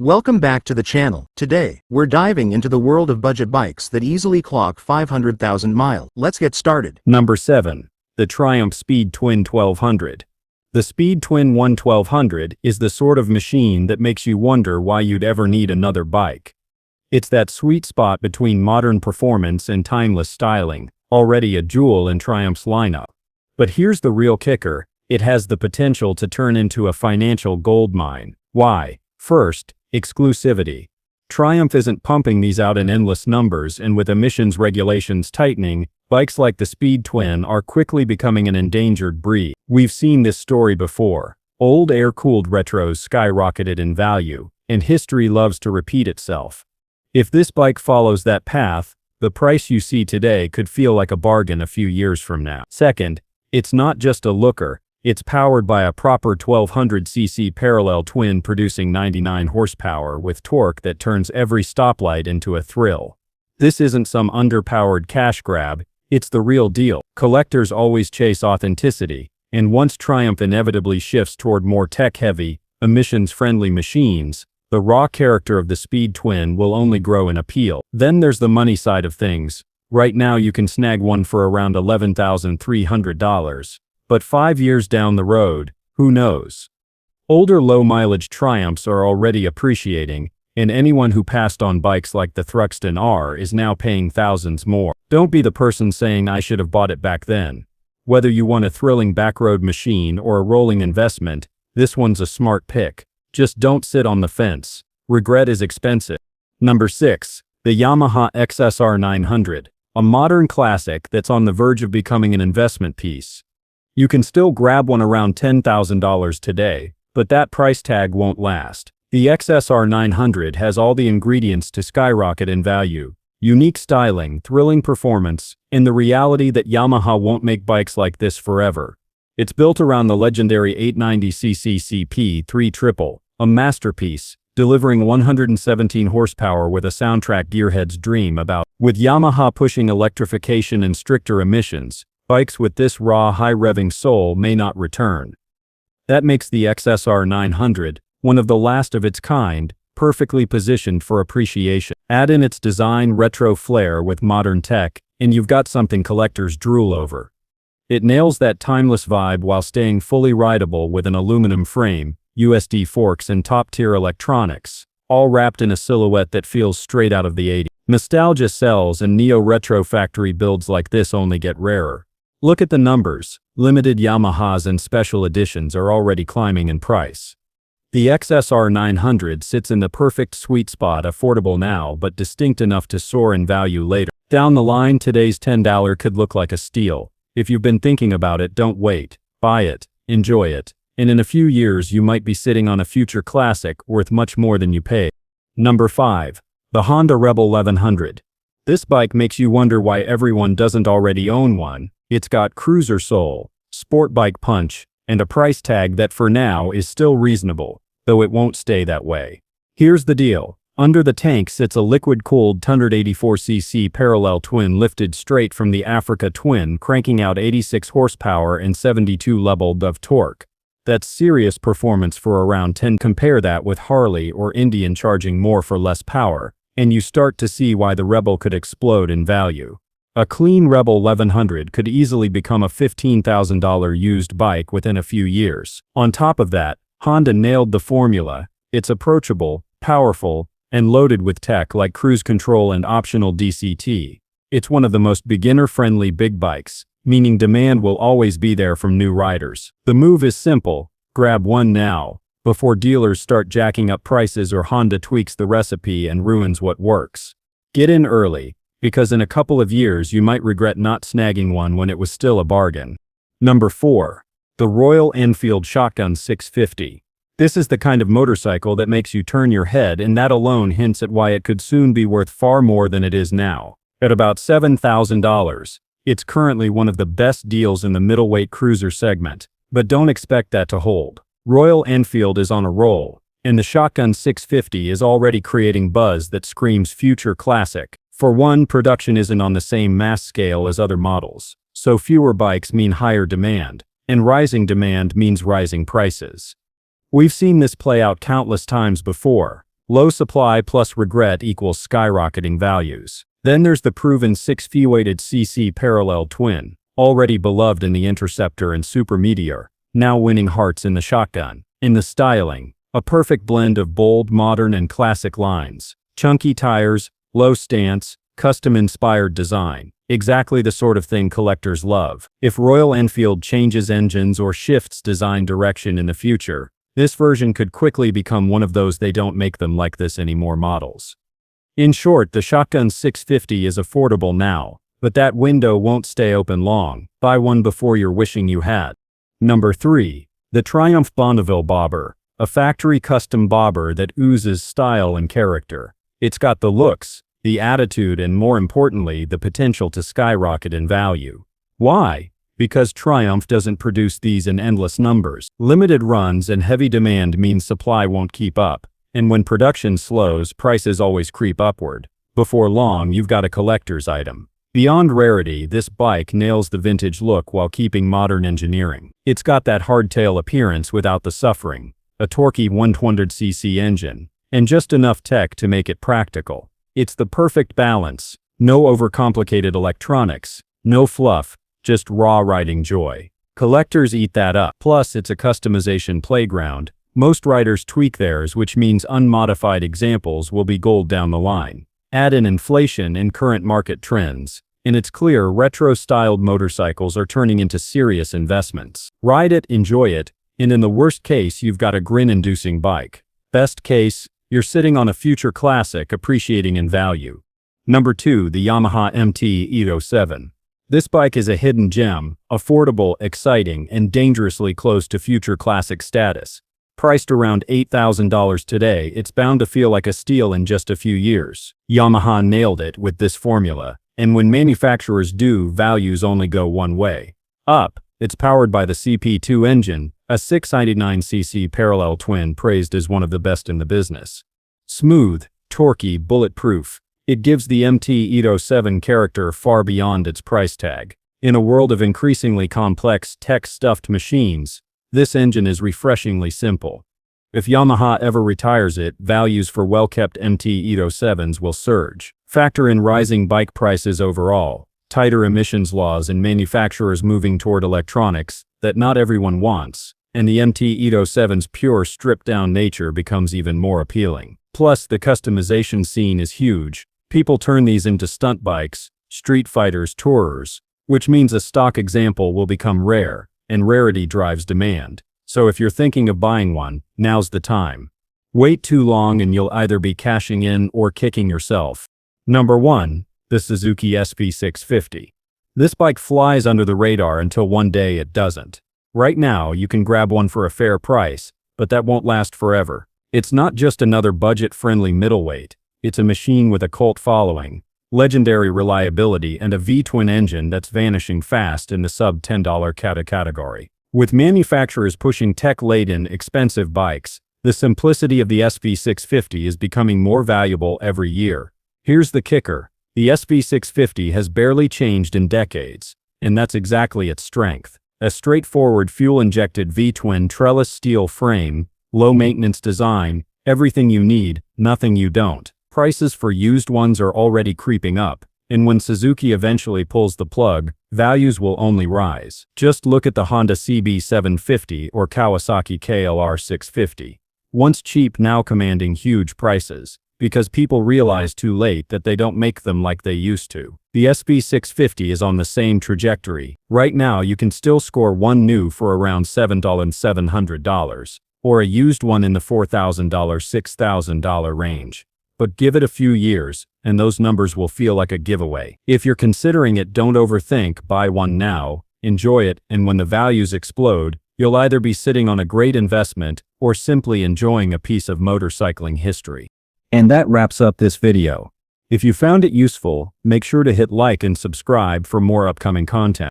Welcome back to the channel. Today, we're diving into the world of budget bikes that easily clock 500,000 miles. Let's get started. Number 7. The Triumph Speed Twin 1200. The Speed Twin 1200 is the sort of machine that makes you wonder why you'd ever need another bike. It's that sweet spot between modern performance and timeless styling, already a jewel in Triumph's lineup. But here's the real kicker, it has the potential to turn into a financial goldmine. Why? First, exclusivity. Triumph isn't pumping these out in endless numbers, and with emissions regulations tightening, bikes like the Speed Twin are quickly becoming an endangered breed. We've seen this story before. Old air-cooled retros skyrocketed in value, and history loves to repeat itself. If this bike follows that path, the price you see today could feel like a bargain a few years from now. Second, it's not just a looker. It's powered by a proper 1200cc parallel twin producing 99 horsepower with torque that turns every stoplight into a thrill. This isn't some underpowered cash grab, it's the real deal. Collectors always chase authenticity, and once Triumph inevitably shifts toward more tech-heavy, emissions-friendly machines, the raw character of the Speed Twin will only grow in appeal. Then there's the money side of things. Right now you can snag one for around $11,300. But 5 years down the road, who knows? Older low-mileage Triumphs are already appreciating, and anyone who passed on bikes like the Thruxton R is now paying thousands more. Don't be the person saying I should have bought it back then. Whether you want a thrilling backroad machine or a rolling investment, this one's a smart pick. Just don't sit on the fence. Regret is expensive. Number 6. The Yamaha XSR900, a modern classic that's on the verge of becoming an investment piece. You can still grab one around $10,000 today, but that price tag won't last. The XSR900 has all the ingredients to skyrocket in value: unique styling, thrilling performance, and the reality that Yamaha won't make bikes like this forever. It's built around the legendary 890cc CP3 Triple, a masterpiece, delivering 117 horsepower with a soundtrack gearheads dream about. With Yamaha pushing electrification and stricter emissions, bikes with this raw, high-revving soul may not return. That makes the XSR900 one of the last of its kind, perfectly positioned for appreciation. Add in its design retro flair with modern tech, and you've got something collectors drool over. It nails that timeless vibe while staying fully rideable with an aluminum frame, USD forks, and top-tier electronics, all wrapped in a silhouette that feels straight out of the 80s. Nostalgia sells, and neo-retro factory builds like this only get rarer. Look at the numbers. Limited Yamahas and special editions are already climbing in price. The XSR900 sits in the perfect sweet spot, affordable now but distinct enough to soar in value later. Down the line, today's $10 could look like a steal. If you've been thinking about it, don't wait. Buy it, enjoy it, and in a few years you might be sitting on a future classic worth much more than you paid. Number 5. The Honda Rebel 1100. This bike makes you wonder why everyone doesn't already own one. It's got cruiser soul, sport bike punch, and a price tag that for now is still reasonable, though it won't stay that way. Here's the deal. Under the tank sits a liquid-cooled 184cc parallel twin lifted straight from the Africa Twin, cranking out 86 horsepower and 72 leveled of torque. That's serious performance for around 10. Compare that with Harley or Indian charging more for less power, and you start to see why the Rebel could explode in value. A clean Rebel 1100 could easily become a $15,000 used bike within a few years. On top of that, Honda nailed the formula. It's approachable, powerful, and loaded with tech like cruise control and optional DCT. It's one of the most beginner-friendly big bikes, meaning demand will always be there from new riders. The move is simple: grab one now, before dealers start jacking up prices or Honda tweaks the recipe and ruins what works. Get in early, because in a couple of years you might regret not snagging one when it was still a bargain. Number 4. The Royal Enfield Shotgun 650. This is the kind of motorcycle that makes you turn your head, and that alone hints at why it could soon be worth far more than it is now. At about $7,000, it's currently one of the best deals in the middleweight cruiser segment, but don't expect that to hold. Royal Enfield is on a roll, and the Shotgun 650 is already creating buzz that screams future classic. For one, production isn't on the same mass scale as other models, so fewer bikes mean higher demand, and rising demand means rising prices. We've seen this play out countless times before. Low supply plus regret equals skyrocketing values. Then there's the proven 6 cc parallel twin, already beloved in the Interceptor and Super Meteor, now winning hearts in the Shotgun. In the styling, a perfect blend of bold, modern, and classic lines. Chunky tires, low stance, custom-inspired design. Exactly the sort of thing collectors love. If Royal Enfield changes engines or shifts design direction in the future, this version could quickly become one of those they don't make them like this anymore models. In short, the Shotgun 650 is affordable now, but that window won't stay open long. Buy one before you're wishing you had. Number 3. The Triumph Bonneville Bobber, a factory custom bobber that oozes style and character. It's got the looks, the attitude, and more importantly, the potential to skyrocket in value. Why? Because Triumph doesn't produce these in endless numbers. Limited runs and heavy demand means supply won't keep up, and when production slows, prices always creep upward. Before long, you've got a collector's item. Beyond rarity, this bike nails the vintage look while keeping modern engineering. It's got that hardtail appearance without the suffering, a torquey 100cc engine, and just enough tech to make it practical. It's the perfect balance. No overcomplicated electronics, no fluff, just raw riding joy. Collectors eat that up. Plus, it's a customization playground. Most riders tweak theirs, which means unmodified examples will be gold down the line. Add in inflation and current market trends, and it's clear retro-styled motorcycles are turning into serious investments. Ride it, enjoy it, and in the worst case, you've got a grin-inducing bike. Best case, you're sitting on a future classic appreciating in value. Number 2. The Yamaha XSR900. This bike is a hidden gem, affordable, exciting, and dangerously close to future classic status. Priced around $8,000 today, it's bound to feel like a steal in just a few years. Yamaha nailed it with this formula, and when manufacturers do, values only go one way. Up. It's powered by the CP2 engine, a 699cc parallel twin praised as one of the best in the business. Smooth, torquey, bulletproof. It gives the XSR900 character far beyond its price tag. In a world of increasingly complex, tech-stuffed machines, this engine is refreshingly simple. If Yamaha ever retires it, values for well-kept XSR900s will surge. Factor in rising bike prices overall, tighter emissions laws, and manufacturers moving toward electronics that not everyone wants, and the XSR900's pure stripped-down nature becomes even more appealing. Plus, the customization scene is huge. People turn these into stunt bikes, street fighters, tourers, which means a stock example will become rare, and rarity drives demand. So if you're thinking of buying one, now's the time. Wait too long and you'll either be cashing in or kicking yourself. Number 1. The Suzuki SV650. This bike flies under the radar until one day it doesn't. Right now, you can grab one for a fair price, but that won't last forever. It's not just another budget-friendly middleweight. It's a machine with a cult following, legendary reliability, and a V-twin engine that's vanishing fast in the sub-$10 category. With manufacturers pushing tech-laden, expensive bikes, the simplicity of the SV650 is becoming more valuable every year. Here's the kicker. The SV650 has barely changed in decades, and that's exactly its strength. A straightforward fuel-injected V-twin trellis steel frame, low-maintenance design, everything you need, nothing you don't. Prices for used ones are already creeping up, and when Suzuki eventually pulls the plug, values will only rise. Just look at the Honda CB750 or Kawasaki KLR 650. Once cheap, now commanding huge prices, because people realize too late that they don't make them like they used to. The SV650 is on the same trajectory. Right now you can still score one new for around $7,700, or a used one in the $4,000, $6,000 range. But give it a few years, and those numbers will feel like a giveaway. If you're considering it, don't overthink, buy one now, enjoy it, and when the values explode, you'll either be sitting on a great investment or simply enjoying a piece of motorcycling history. And that wraps up this video. If you found it useful, make sure to hit like and subscribe for more upcoming content.